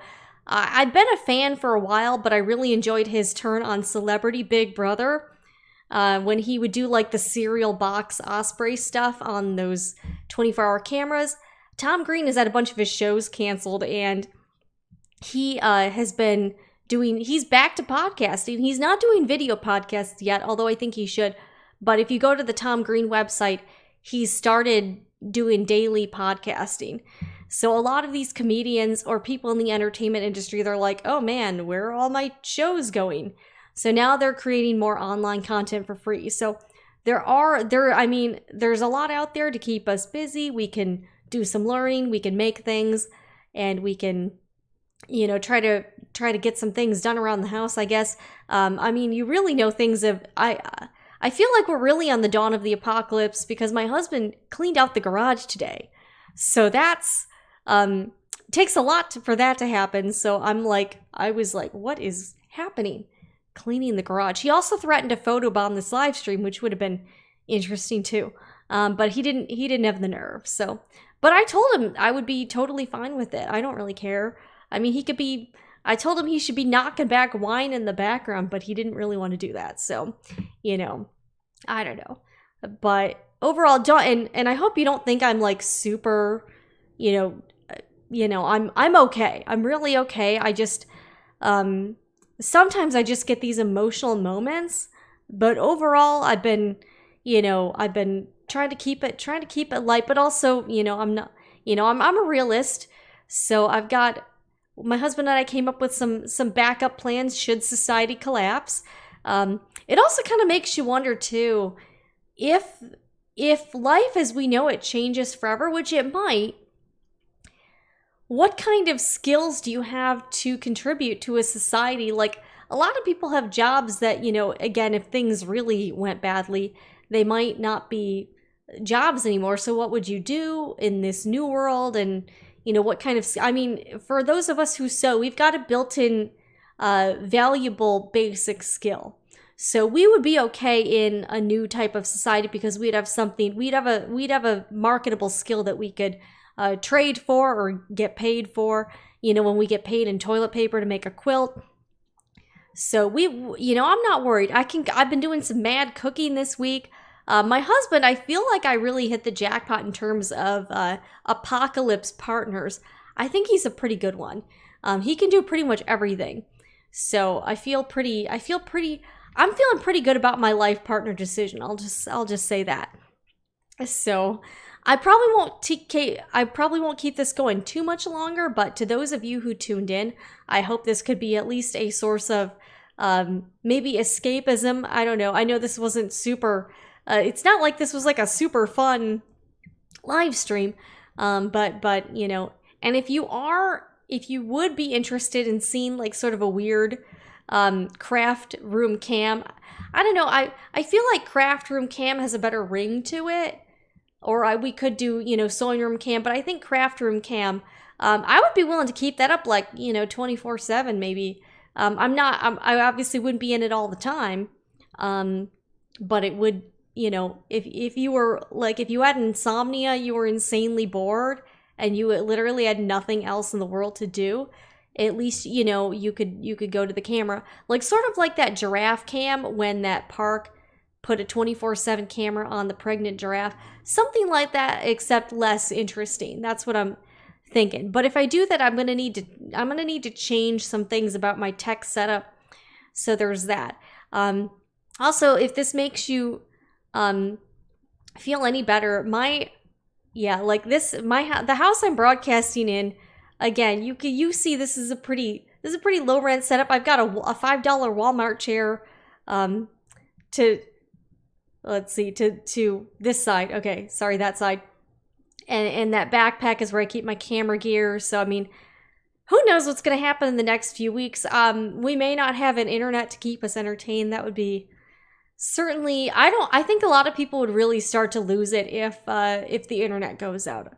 I'd been a fan for a while, but I really enjoyed his turn on Celebrity Big Brother. When he would do like the cereal box Osprey stuff on those 24-hour cameras. Tom Green has had a bunch of his shows canceled, and he has been he's back to podcasting. He's not doing video podcasts yet, although I think he should. But if you go to the Tom Green website, he's started doing daily podcasting. So a lot of these comedians or people in the entertainment industry, they're like, oh man, where are all my shows going? So now they're creating more online content for free. So there's a lot out there to keep us busy. We can do some learning, we can make things, and we can, try to get some things done around the house, I guess. You really know things I feel like we're really on the dawn of the apocalypse because my husband cleaned out the garage today. So that's, takes a lot for that to happen. So I was like, what is happening? Cleaning the garage. He also threatened to photobomb this live stream, which would have been interesting too. But he didn't have the nerve. So, but I told him I would be totally fine with it. I don't really care. I mean, I told him he should be knocking back wine in the background, but he didn't really want to do that. So, I don't know. But overall, and I hope you don't think I'm like super, I'm okay. I'm really okay. I just, sometimes I just get these emotional moments, but overall I've been trying to keep it light, but also, I'm not, I'm a realist. So my husband and I came up with some backup plans should society collapse. It also kind of makes you wonder too, if life as we know it changes forever, which it might, what kind of skills do you have to contribute to a society? Like, a lot of people have jobs that, again, if things really went badly, they might not be jobs anymore. So what would you do in this new world? And, what kind of, for those of us who sew, we've got a built-in valuable basic skill. So we would be okay in a new type of society because we'd have a marketable skill that we could trade for or get paid for, when we get paid in toilet paper to make a quilt. So I'm not worried. I've been doing some mad cooking this week. My husband, I feel like I really hit the jackpot in terms of apocalypse partners. I think he's a pretty good one. He can do pretty much everything. So I'm feeling pretty good about my life partner decision. I'll just say that. So I probably won't keep this going too much longer, but to those of you who tuned in, I hope this could be at least a source of maybe escapism. I don't know. I know this wasn't super, it's not like this was like a super fun live stream, but and if you would be interested in seeing like sort of a weird craft room cam, I don't know, I feel like craft room cam has a better ring to it, or we could do sewing room cam, but I think craft room cam, I would be willing to keep that up like 24/7 maybe. I obviously wouldn't be in it all the time, but it would, if you were like, if you had insomnia, you were insanely bored and you literally had nothing else in the world to do, at least, you could go to the camera. Like sort of like that giraffe cam when that park put a 24/7 camera on the pregnant giraffe. Something like that, except less interesting. That's what I'm thinking. But if I do that, I'm gonna need to change some things about my tech setup. So there's that. Also, if this makes you feel any better, the house I'm broadcasting in, again, you see this is a pretty low rent setup. I've got a $5 Walmart chair to this side. Okay, sorry, that side. And that backpack is where I keep my camera gear. So who knows what's going to happen in the next few weeks. We may not have an internet to keep us entertained. That would be certainly, I think a lot of people would really start to lose it if the internet goes out.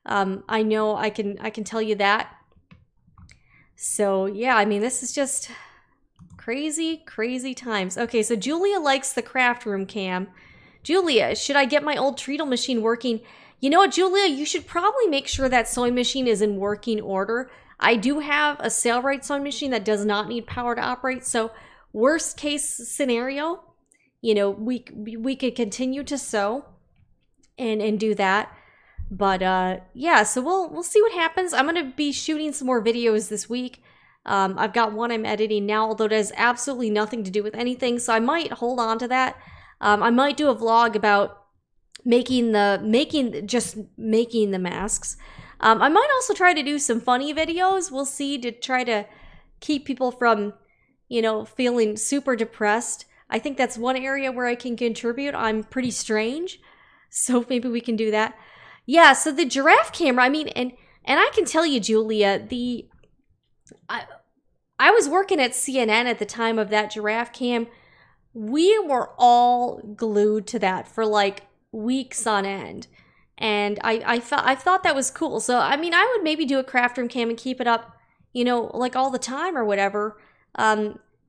I know I can tell you that. So yeah, this is just crazy times. Okay, so Julia likes the craft room cam. Julia, should I get my old Treadle machine working? You know what, Julia, you should probably make sure that sewing machine is in working order. I do have a Sailrite sewing machine that does not need power to operate. So worst case scenario, we could continue to sew and do that. But yeah, so we'll see what happens. I'm going to be shooting some more videos this week. I've got one I'm editing now, although it has absolutely nothing to do with anything, so I might hold on to that. I might do a vlog about making the masks. I might also try to do some funny videos. We'll see, to try to keep people from, you know, feeling super depressed. I think that's one area where I can contribute. I'm pretty strange, so maybe we can do that. Yeah, so the giraffe camera, I mean, and I can tell you, Julia, I was working at CNN at the time of that giraffe cam. We were all glued to that for like weeks on end. And I thought that was cool. So, I mean, I would maybe do a craft room cam and keep it up, you know, like all the time or whatever.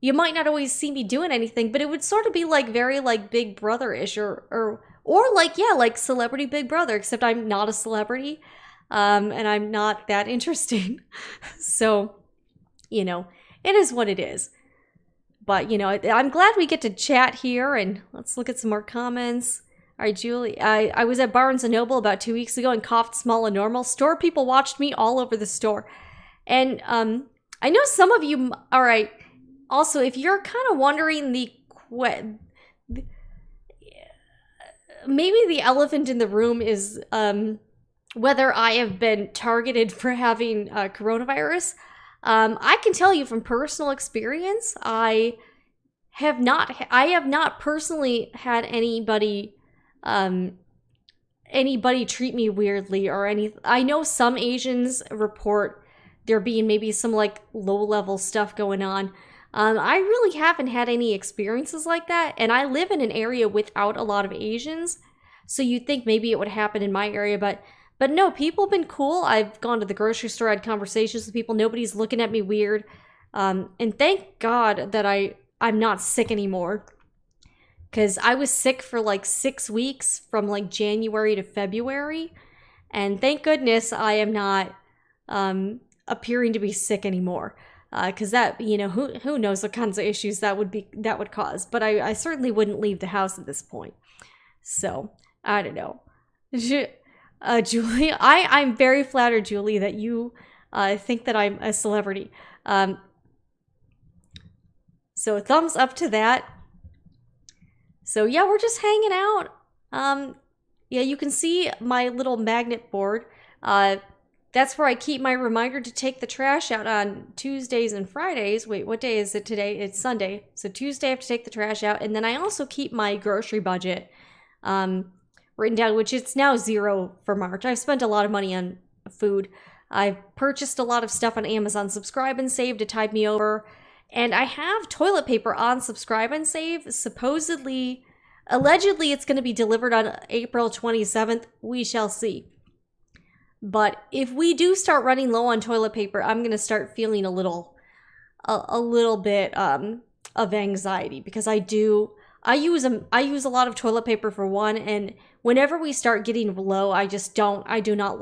You might not always see me doing anything, but it would sort of be like very like Big Brother-ish or like, yeah, like Celebrity Big Brother, except I'm not a celebrity. And I'm not that interesting. So, you know, it is what it is. But, you know, I'm glad we get to chat here, and let's look at some more comments. All right, Julie, I was at Barnes & Noble about 2 weeks ago and coughed small and normal. Store people watched me all over the store. And I know some of you, all right, also, if you're kind of wondering maybe the elephant in the room is whether I have been targeted for having coronavirus. I can tell you from personal experience, I have not personally had anybody treat me weirdly or any. I know some Asians report there being maybe some like low-level stuff going on. I really haven't had any experiences like that, and I live in an area without a lot of Asians, so you'd think maybe it would happen in my area, but no, people have been cool. I've gone to the grocery store, had conversations with people. Nobody's looking at me weird. And thank God that I'm not sick anymore. Because I was sick for like 6 weeks from like January to February. And thank goodness I am not appearing to be sick anymore. Because that, you know, who knows what kinds of issues that would cause. But I certainly wouldn't leave the house at this point. So, I don't know. Julie, I'm very flattered, Julie, that you think that I'm a celebrity. So thumbs up to that. So yeah, we're just hanging out. Yeah, you can see my little magnet board. That's where I keep my reminder to take the trash out on Tuesdays and Fridays. Wait, what day is it today? It's Sunday. So Tuesday I have to take the trash out. And then I also keep my grocery budget written down, which it's now 0 for March. I've spent a lot of money on food. I've purchased a lot of stuff on Amazon Subscribe and Save to tide me over. And I have toilet paper on Subscribe and Save. Allegedly, it's going to be delivered on April 27th. We shall see. But if we do start running low on toilet paper, I'm going to start feeling a little bit of anxiety, because I use a lot of toilet paper for one, and whenever we start getting low, I don't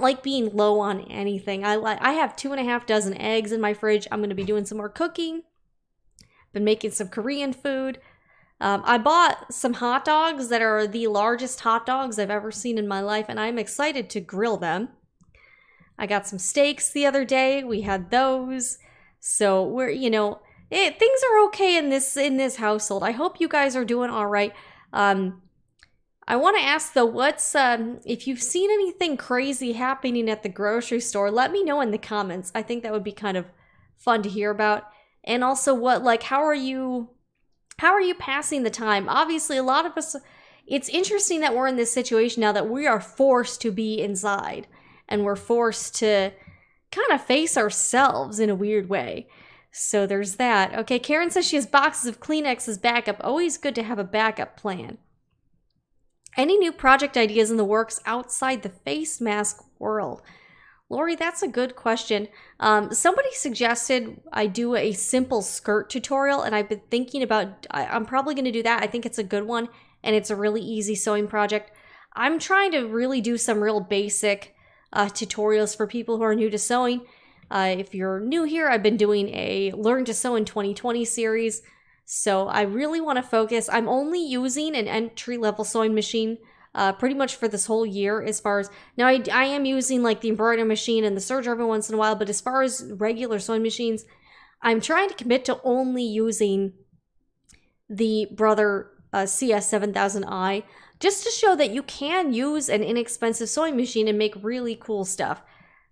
like being low on anything. I have 2.5 dozen eggs in my fridge. I'm going to be doing some more cooking. Been making some Korean food. I bought some hot dogs that are the largest hot dogs I've ever seen in my life, and I'm excited to grill them. I got some steaks the other day. We had those. So we're, you know, things are okay in this household. I hope you guys are doing all right. I want to ask though, what's if you've seen anything crazy happening at the grocery store, let me know in the comments. I think that would be kind of fun to hear about. And also, how are you passing the time? Obviously, a lot of us, it's interesting that we're in this situation now that we are forced to be inside, and we're forced to kind of face ourselves in a weird way. So there's that. Okay, Karen says she has boxes of Kleenex as backup. Always good to have a backup plan. Any new project ideas in the works outside the face mask world? Lori, that's a good question. Somebody suggested I do a simple skirt tutorial, and I've been thinking about, I'm probably going to do that. I think it's a good one, and it's a really easy sewing project. I'm trying to really do some real basic tutorials for people who are new to sewing. If you're new here, I've been doing a Learn to Sew in 2020 series. So I really want to focus. I'm only using an entry-level sewing machine pretty much for this whole year. As far as now, I am using like the embroidery machine and the serger every once in a while, but as far as regular sewing machines, I'm trying to commit to only using the Brother CS7000i, just to show that you can use an inexpensive sewing machine and make really cool stuff.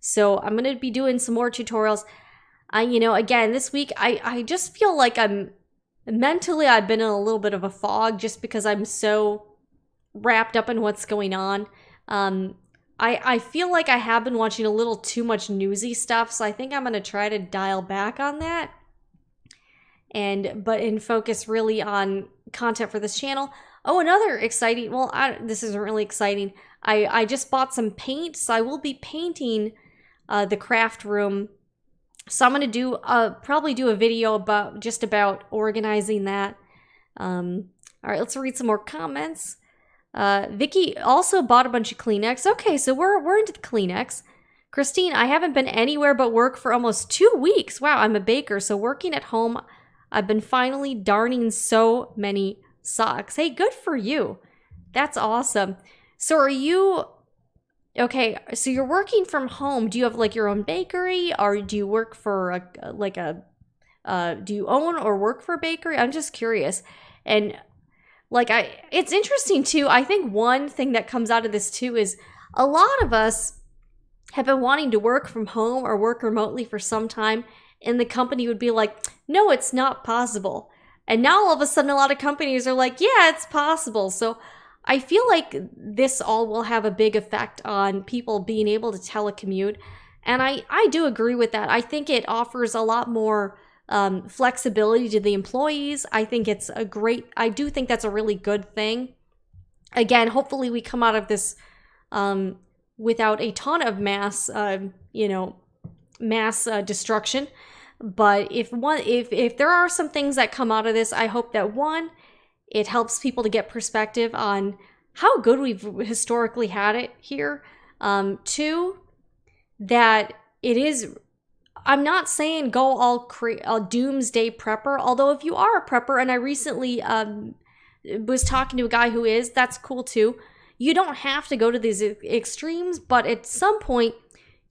So I'm going to be doing some more tutorials. Again, this week, I just feel like I've been in a little bit of a fog just because I'm so wrapped up in what's going on. I feel like I have been watching a little too much newsy stuff, so I think I'm going to try to dial back on that and focus really on content for this channel. Oh, another exciting, this isn't really exciting. I just bought some paint, so I will be painting the craft room. So I'm going to probably do a video about organizing that. All right, let's read some more comments. Vicky also bought a bunch of Kleenex. Okay, so we're into the Kleenex. Christine, I haven't been anywhere but work for almost 2 weeks. Wow, I'm a baker, so working at home, I've been finally darning so many socks. Hey, good for you. That's awesome. So so you're working from home. Do you have like your own bakery, or do you work for do you own or work for a bakery? I'm just curious. And it's interesting too. I think one thing that comes out of this too is a lot of us have been wanting to work from home or work remotely for some time, and the company would be like, no, it's not possible. And now all of a sudden a lot of companies are like, yeah, it's possible. So I feel like this all will have a big effect on people being able to telecommute. And I do agree with that. I think it offers a lot more flexibility to the employees. I do think that's a really good thing. Again, hopefully we come out of this without a ton of mass destruction. But if there are some things that come out of this, I hope that one, it helps people to get perspective on how good we've historically had it here. Two, that it is, I'm not saying go all doomsday prepper, although if you are a prepper, and I recently was talking to a guy who is, that's cool too. You don't have to go to these extremes, but at some point,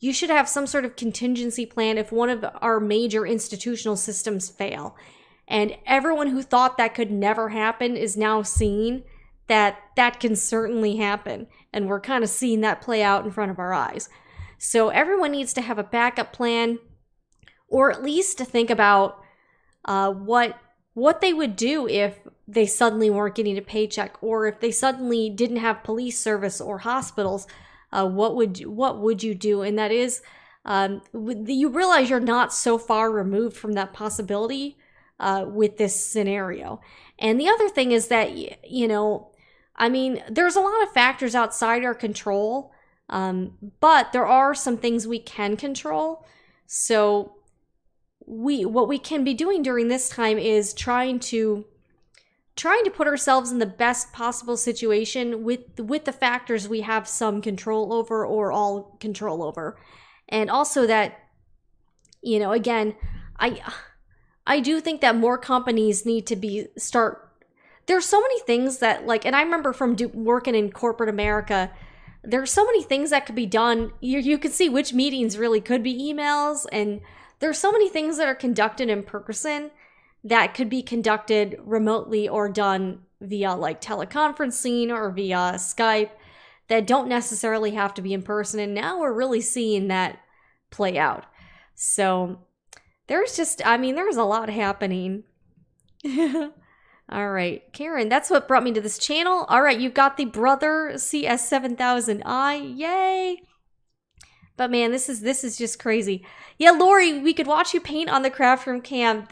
you should have some sort of contingency plan if one of our major institutional systems fail. And everyone who thought that could never happen is now seeing that that can certainly happen. And we're kind of seeing that play out in front of our eyes. So everyone needs to have a backup plan, or at least to think about what they would do if they suddenly weren't getting a paycheck, or if they suddenly didn't have police service or hospitals. What would you do? And that is, you realize you're not so far removed from that possibility with this scenario. And the other thing is that, there's a lot of factors outside our control, but there are some things we can control. So what we can be doing during this time is trying to put ourselves in the best possible situation with the factors we have some control over or all control over. And also that, again, I do think that more companies need to there's so many things that and I remember from working in corporate America, there's so many things that could be done. You could see which meetings really could be emails, and there's so many things that are conducted in person that could be conducted remotely or done via teleconferencing or via Skype that don't necessarily have to be in person. And now we're really seeing that play out. So there's a lot happening. All right, Karen, that's what brought me to this channel. All right, you've got the Brother CS7000i, yay. But man, this is just crazy. Yeah, Lori, we could watch you paint on the craft room cam.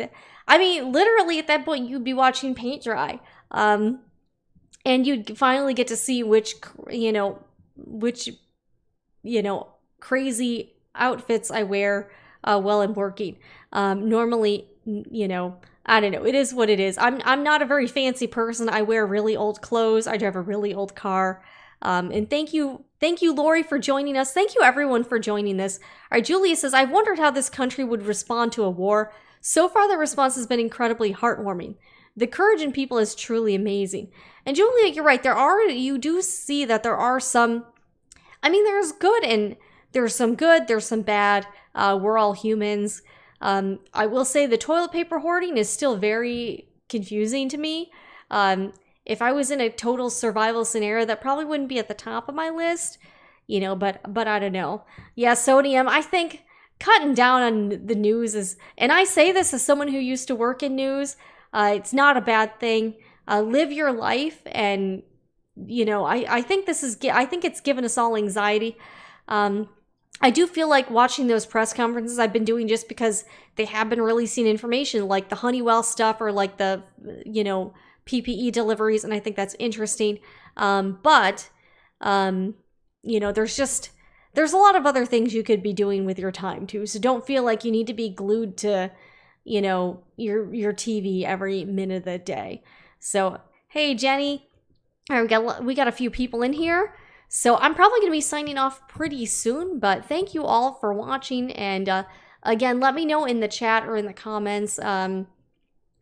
Literally at that point, you'd be watching paint dry. And you'd finally get to see which crazy outfits I wear while I'm working. Normally, I don't know. It is what it is. I'm not a very fancy person. I wear really old clothes. I drive a really old car. And thank you, Lori, for joining us. Thank you, everyone, for joining this. All right, Julia says, I've wondered how this country would respond to a war. So far, the response has been incredibly heartwarming. the courage in people is truly amazing. And Julia, you're right. You do see that there are some, I mean, there's good and there's some good, there's some bad. We're all humans. I will say the toilet paper hoarding is still very confusing to me. If I was in a total survival scenario, that probably wouldn't be at the top of my list, you know, but I don't know. Yeah, sodium, I think cutting down on the news is, and I say this as someone who used to work in news, it's not a bad thing. Live your life, and, you know, I think it's given us all anxiety. I do feel like watching those press conferences I've been doing just because they have been releasing information like the Honeywell stuff or like the, you know, PPE deliveries, and I think that's interesting. But you know, there's a lot of other things you could be doing with your time too. So don't feel like you need to be glued to, you know, your TV every minute of the day. So, hey, Jenny, all right, we got a few people in here. So I'm probably going to be signing off pretty soon, but thank you all for watching. And again, let me know in the chat or in the comments,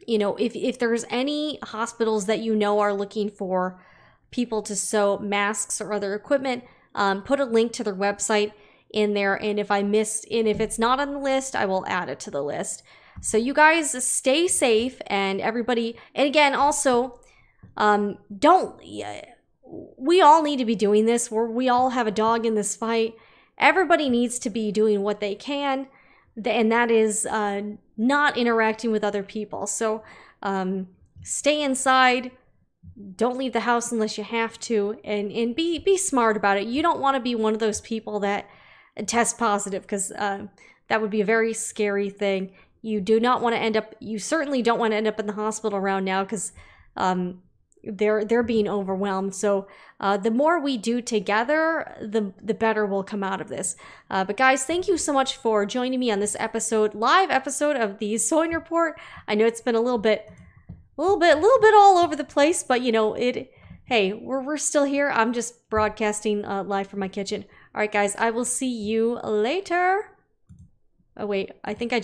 you know, if there's any hospitals that you know are looking for people to sew masks or other equipment, put a link to their website in there. And if it's not on the list, I will add it to the list. So you guys stay safe, and everybody, and again, also, we all need to be doing this. We all have a dog in this fight. Everybody needs to be doing what they can, and that is not interacting with other people. So stay inside. Don't leave the house unless you have to, and be smart about it. You don't want to be one of those people that test positive, because that would be a very scary thing. You certainly don't want to end up in the hospital around now, because they're being overwhelmed. So the more we do together, the better we'll come out of this. But guys, thank you so much for joining me on this live episode of the Sewing Report. I know it's been a little bit all over the place, but you know, hey, we're still here. I'm just broadcasting live from my kitchen. All right, guys, I will see you later. Oh wait, I think I